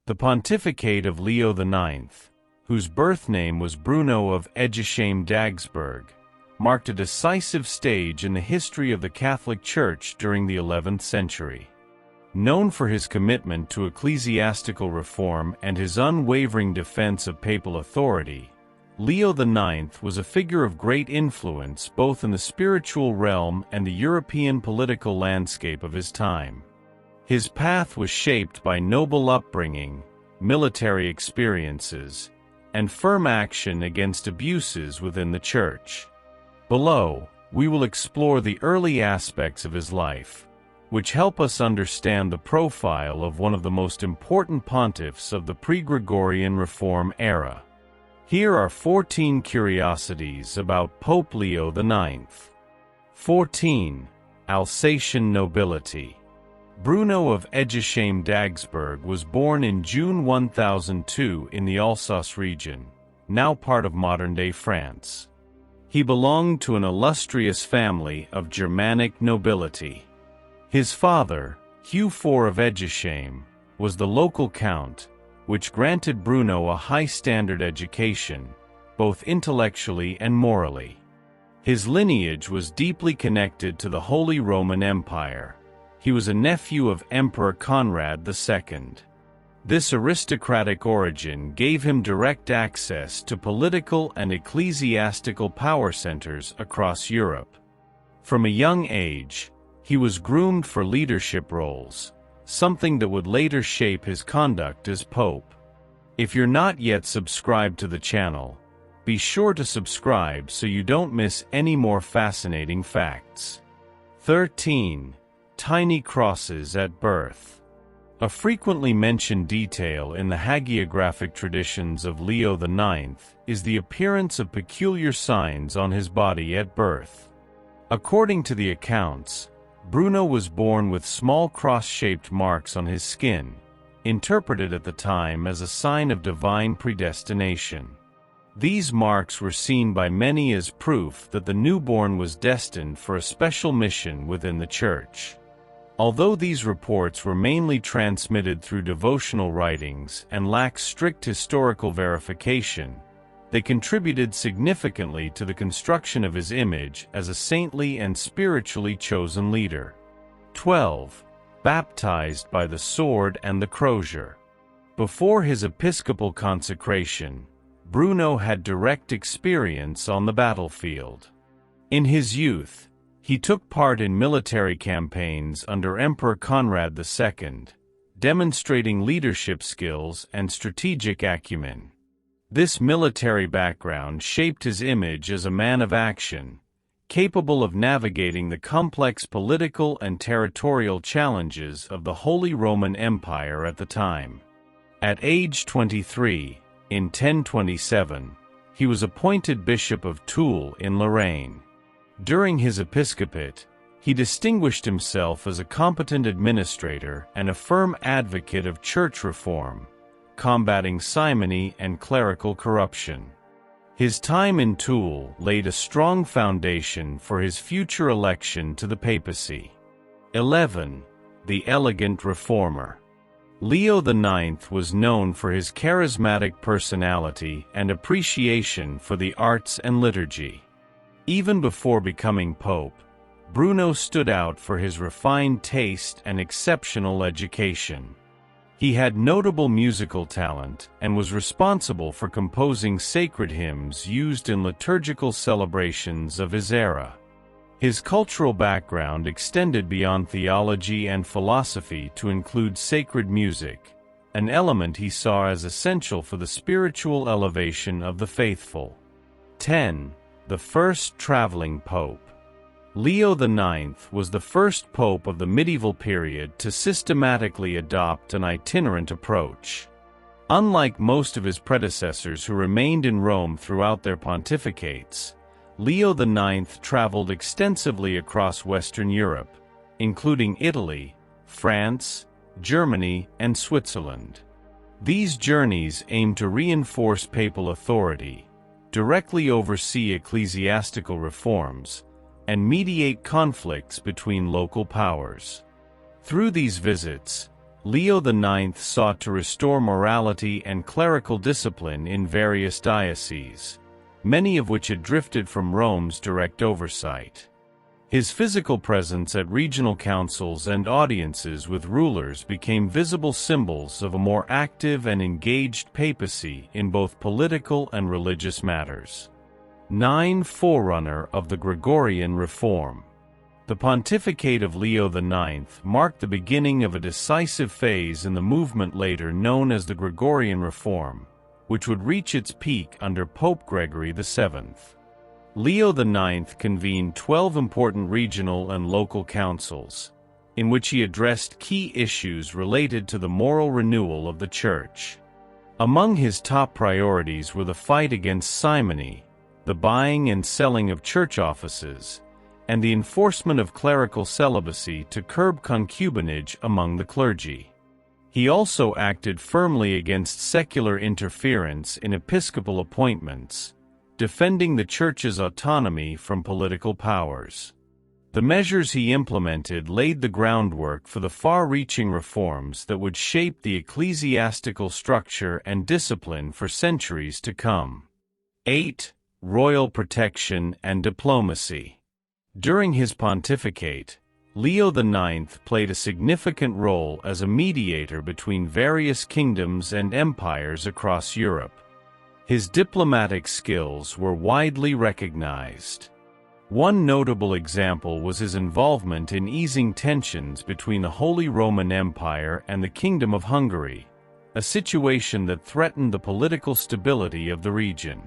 The pontificate of Leo IX, whose birth name was Bruno of Egisheim-Dagsburg, marked a decisive stage in the history of the Catholic Church during the 11th century. Known for his commitment to ecclesiastical reform and his unwavering defense of papal authority, Leo IX was a figure of great influence both in the spiritual realm and the European political landscape of his time. His path was shaped by noble upbringing, military experiences, and firm action against abuses within the Church. Below, we will explore the early aspects of his life, which help us understand the profile of one of the most important pontiffs of the pre-Gregorian Reform era. Here are 14 curiosities about Pope Leo IX. 14. Alsatian nobility. Bruno of Egisheim-Dagsburg was born in June 1002 in the Alsace region, now part of modern-day France. He belonged to an illustrious family of Germanic nobility. His father, Hugh IV of Egisheim, was the local count, which granted Bruno a high-standard education, both intellectually and morally. His lineage was deeply connected to the Holy Roman Empire. He was a nephew of Emperor Conrad II. This aristocratic origin gave him direct access to political and ecclesiastical power centers across Europe. From a young age, he was groomed for leadership roles, something that would later shape his conduct as pope. If you're not yet subscribed to the channel, be sure to subscribe so you don't miss any more fascinating facts. 13. Tiny crosses at birth. A frequently mentioned detail in the hagiographic traditions of Leo IX is the appearance of peculiar signs on his body at birth. According to the accounts, Bruno was born with small cross-shaped marks on his skin, interpreted at the time as a sign of divine predestination. These marks were seen by many as proof that the newborn was destined for a special mission within the Church. Although these reports were mainly transmitted through devotional writings and lack strict historical verification, they contributed significantly to the construction of his image as a saintly and spiritually chosen leader. 12. Baptized by the sword and the crozier. Before his episcopal consecration, Bruno had direct experience on the battlefield. In his youth, he took part in military campaigns under Emperor Conrad II, demonstrating leadership skills and strategic acumen. This military background shaped his image as a man of action, capable of navigating the complex political and territorial challenges of the Holy Roman Empire at the time. At age 23, in 1027, he was appointed Bishop of Toul in Lorraine. During his episcopate, he distinguished himself as a competent administrator and a firm advocate of church reform, combating simony and clerical corruption. His time in Toul laid a strong foundation for his future election to the papacy. 11. The elegant reformer. Leo IX was known for his charismatic personality and appreciation for the arts and liturgy. Even before becoming pope, Bruno stood out for his refined taste and exceptional education. He had notable musical talent and was responsible for composing sacred hymns used in liturgical celebrations of his era. His cultural background extended beyond theology and philosophy to include sacred music, an element he saw as essential for the spiritual elevation of the faithful. 10. The first traveling pope. Leo IX was the first pope of the medieval period to systematically adopt an itinerant approach. Unlike most of his predecessors who remained in Rome throughout their pontificates, Leo IX traveled extensively across Western Europe, including Italy, France, Germany, and Switzerland. These journeys aimed to reinforce papal authority, directly oversee ecclesiastical reforms, and mediate conflicts between local powers. Through these visits, Leo IX sought to restore morality and clerical discipline in various dioceses, many of which had drifted from Rome's direct oversight. His physical presence at regional councils and audiences with rulers became visible symbols of a more active and engaged papacy in both political and religious matters. 9. Forerunner of the Gregorian Reform. The pontificate of Leo IX marked the beginning of a decisive phase in the movement later known as the Gregorian Reform, which would reach its peak under Pope Gregory VII. Leo IX convened 12 important regional and local councils, in which he addressed key issues related to the moral renewal of the Church. Among his top priorities were the fight against simony, the buying and selling of church offices, and the enforcement of clerical celibacy to curb concubinage among the clergy. He also acted firmly against secular interference in episcopal appointments, defending the Church's autonomy from political powers. The measures he implemented laid the groundwork for the far-reaching reforms that would shape the ecclesiastical structure and discipline for centuries to come. 8. Royal protection and diplomacy. During his pontificate, Leo IX played a significant role as a mediator between various kingdoms and empires across Europe. His diplomatic skills were widely recognized. One notable example was his involvement in easing tensions between the Holy Roman Empire and the Kingdom of Hungary, a situation that threatened the political stability of the region.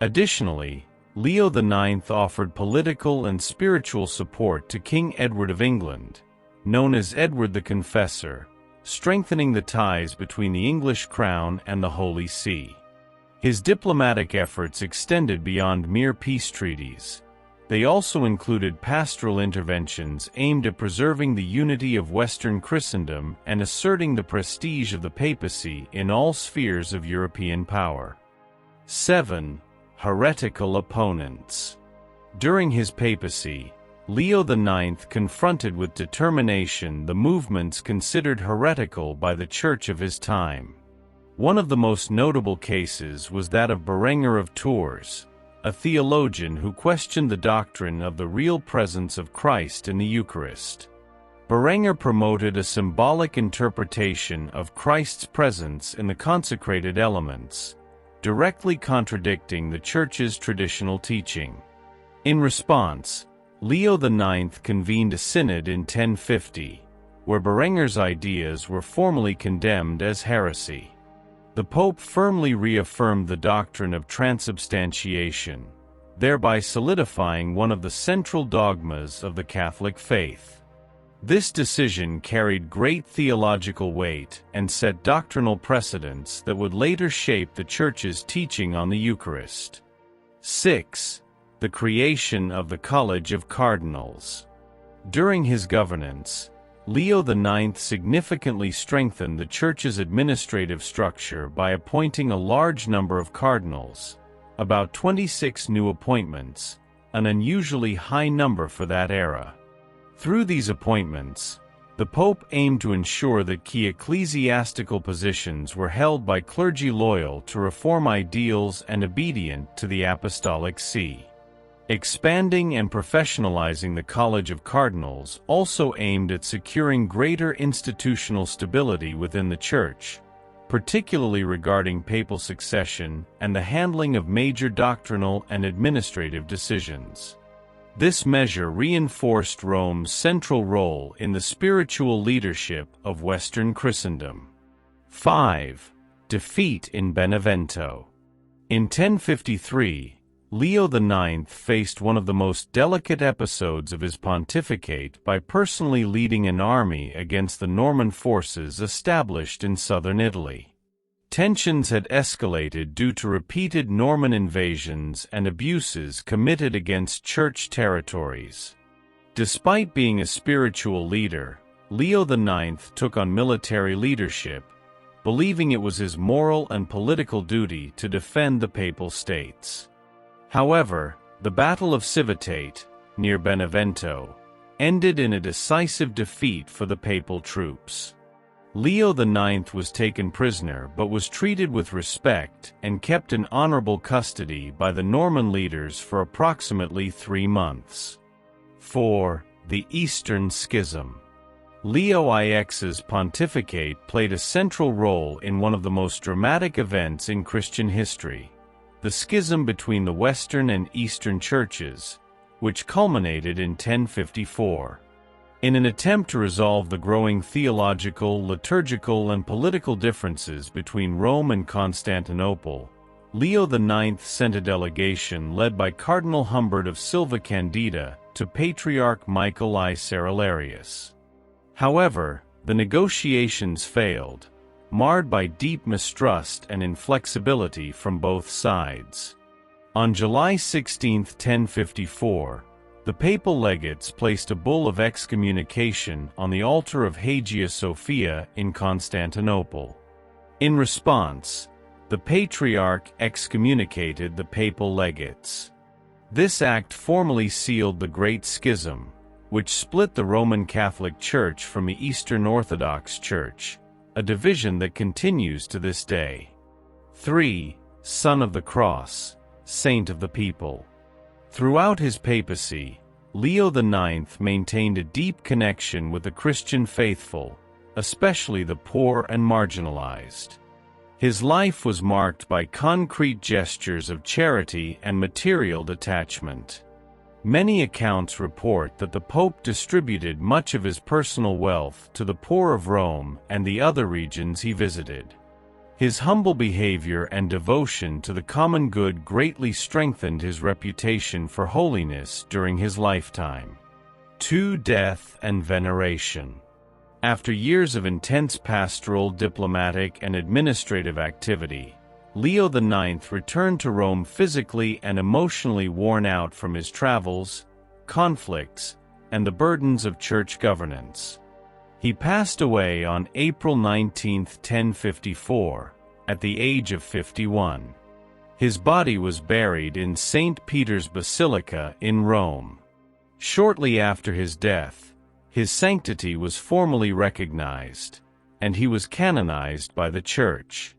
Additionally, Leo IX offered political and spiritual support to King Edward of England, known as Edward the Confessor, strengthening the ties between the English crown and the Holy See. His diplomatic efforts extended beyond mere peace treaties. They also included pastoral interventions aimed at preserving the unity of Western Christendom and asserting the prestige of the papacy in all spheres of European power. 7. Heretical opponents. During his papacy, Leo IX confronted with determination the movements considered heretical by the Church of his time. One of the most notable cases was that of Berenger of Tours, a theologian who questioned the doctrine of the real presence of Christ in the Eucharist. Berenger promoted a symbolic interpretation of Christ's presence in the consecrated elements, directly contradicting the Church's traditional teaching. In response, Leo IX convened a synod in 1050, where Berenger's ideas were formally condemned as heresy. The Pope firmly reaffirmed the doctrine of transubstantiation, thereby solidifying one of the central dogmas of the Catholic faith. This decision carried great theological weight and set doctrinal precedents that would later shape the Church's teaching on the Eucharist. 6. The creation of the College of Cardinals. During his governance, Leo IX significantly strengthened the Church's administrative structure by appointing a large number of cardinals, about 26 new appointments, an unusually high number for that era. Through these appointments, the Pope aimed to ensure that key ecclesiastical positions were held by clergy loyal to reform ideals and obedient to the Apostolic See. Expanding and professionalizing the College of Cardinals also aimed at securing greater institutional stability within the Church, particularly regarding papal succession and the handling of major doctrinal and administrative decisions. This measure reinforced Rome's central role in the spiritual leadership of Western Christendom. 5. Defeat in Benevento. In 1053, Leo IX faced one of the most delicate episodes of his pontificate by personally leading an army against the Norman forces established in southern Italy. Tensions had escalated due to repeated Norman invasions and abuses committed against Church territories. Despite being a spiritual leader, Leo IX took on military leadership, believing it was his moral and political duty to defend the Papal States. However, the Battle of Civitate, near Benevento, ended in a decisive defeat for the papal troops. Leo IX was taken prisoner but was treated with respect and kept in honorable custody by the Norman leaders for approximately 3 months. 4. The Eastern Schism. Leo IX's pontificate played a central role in one of the most dramatic events in Christian history, the schism between the Western and Eastern churches, which culminated in 1054. In an attempt to resolve the growing theological, liturgical, and political differences between Rome and Constantinople, Leo IX sent a delegation led by Cardinal Humbert of Silva Candida to Patriarch Michael I Cerularius. However, the negotiations failed, marred by deep mistrust and inflexibility from both sides. On July 16, 1054, the papal legates placed a bull of excommunication on the altar of Hagia Sophia in Constantinople. In response, the Patriarch excommunicated the papal legates. This act formally sealed the Great Schism, which split the Roman Catholic Church from the Eastern Orthodox Church, a division that continues to this day. 3. Son of the Cross, Saint of the People. Throughout his papacy, Leo IX maintained a deep connection with the Christian faithful, especially the poor and marginalized. His life was marked by concrete gestures of charity and material detachment. Many accounts report that the Pope distributed much of his personal wealth to the poor of Rome and the other regions he visited. His humble behavior and devotion to the common good greatly strengthened his reputation for holiness during his lifetime. 2. Death and veneration. After years of intense pastoral, diplomatic, and administrative activity, Leo IX returned to Rome physically and emotionally worn out from his travels, conflicts, and the burdens of church governance. He passed away on April 19, 1054, at the age of 51. His body was buried in St. Peter's Basilica in Rome. Shortly after his death, his sanctity was formally recognized, and he was canonized by the Church.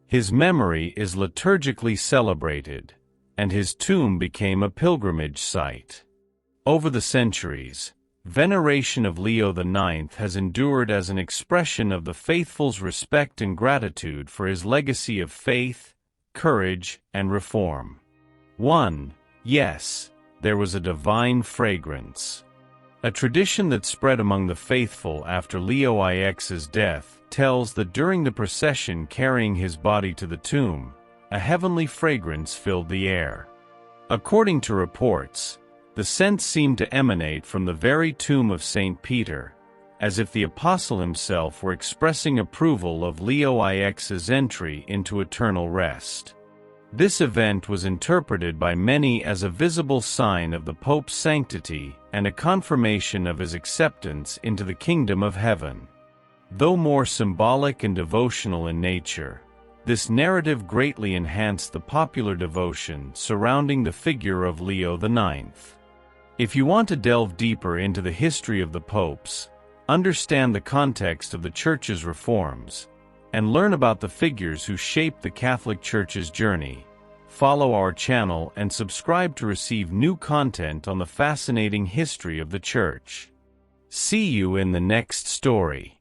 His memory is liturgically celebrated, and his tomb became a pilgrimage site. Over the centuries, veneration of Leo IX has endured as an expression of the faithful's respect and gratitude for his legacy of faith, courage, and reform. 1. Yes, there was a divine fragrance. A tradition that spread among the faithful after Leo IX's death tells that during the procession carrying his body to the tomb, a heavenly fragrance filled the air. According to reports, the scent seemed to emanate from the very tomb of St. Peter, as if the apostle himself were expressing approval of Leo IX's entry into eternal rest. This event was interpreted by many as a visible sign of the Pope's sanctity and a confirmation of his acceptance into the kingdom of heaven. Though more symbolic and devotional in nature, this narrative greatly enhanced the popular devotion surrounding the figure of Leo IX. If you want to delve deeper into the history of the popes, understand the context of the Church's reforms, and learn about the figures who shaped the Catholic Church's journey, follow our channel and subscribe to receive new content on the fascinating history of the Church. See you in the next story.